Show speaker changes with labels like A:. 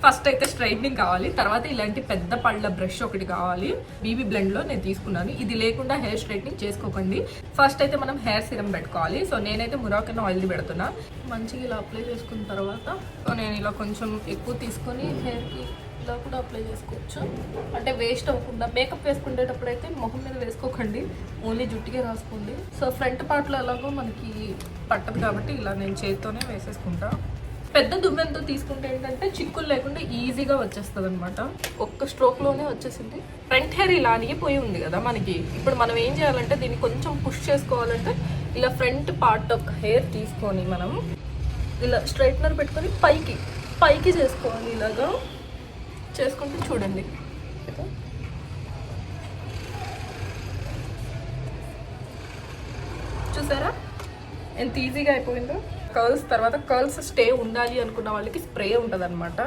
A: First అయితే straightening కావాలి, తర్వాత ఇలాంటి పెద్ద పళ్ళ బ్రష్ ఒకటి కావాలి. బీబీ బ్లెండ్ లో నేను తీసుకున్నాను. ఇది లేకుండా హెయిర్ స్ట్రైట్నింగ్ చేసుకోకండి. ఫస్ట్ అయితే మనం హెయిర్ సిరం పెట్టుకోవాలి. సో నేనైతే మురాకన్ ఆయిల్ పెడుతున్నా. మంచిగా ఇలా అప్లై చేసుకున్న తర్వాత సో నేను ఇలా కొంచెం ఎక్కువ తీసుకొని హెయిర్కి ఇలా కూడా అప్లై చేసుకోవచ్చు. అంటే వేస్ట్ అవ్వకుండా. మేకప్ వేసుకునేటప్పుడు అయితే మొహం మీద వేసుకోకండి, ఓన్లీ జుట్టుకే రాసుకోండి. సో ఫ్రంట్ పార్ట్లో ఎలాగో మనకి పట్టదు కాబట్టి ఇలా నేను చేతితోనే వేసేసుకుంటా. పెద్ద దుమ్మెంతో తీసుకుంటే ఏంటంటే చిక్కులు లేకుండా ఈజీగా వచ్చేస్తుంది అనమాట. ఒక్క స్ట్రోక్లోనే వచ్చేసింది. ఫ్రంట్ హెయిర్ ఇలా అనిగిపోయి ఉంది కదా మనకి. ఇప్పుడు మనం ఏం చేయాలంటే దీన్ని కొంచెం పుష్ చేసుకోవాలంటే ఇలా ఫ్రంట్ పార్ట్ ఆఫ్ హెయిర్ తీసుకొని మనం ఇలా స్ట్రైట్నర్ పెట్టుకొని పైకి చేసుకోవాలి. ఇలాగా చేసుకుంటే చూడండి చూసారా ఎంత ఈజీగా అయిపోయిందో. కర్ల్స్ తర్వాత కర్ల్స్ స్టే ఉండాలి అనుకున్న వాళ్ళకి స్ప్రే ఉంటుంది అనమాట.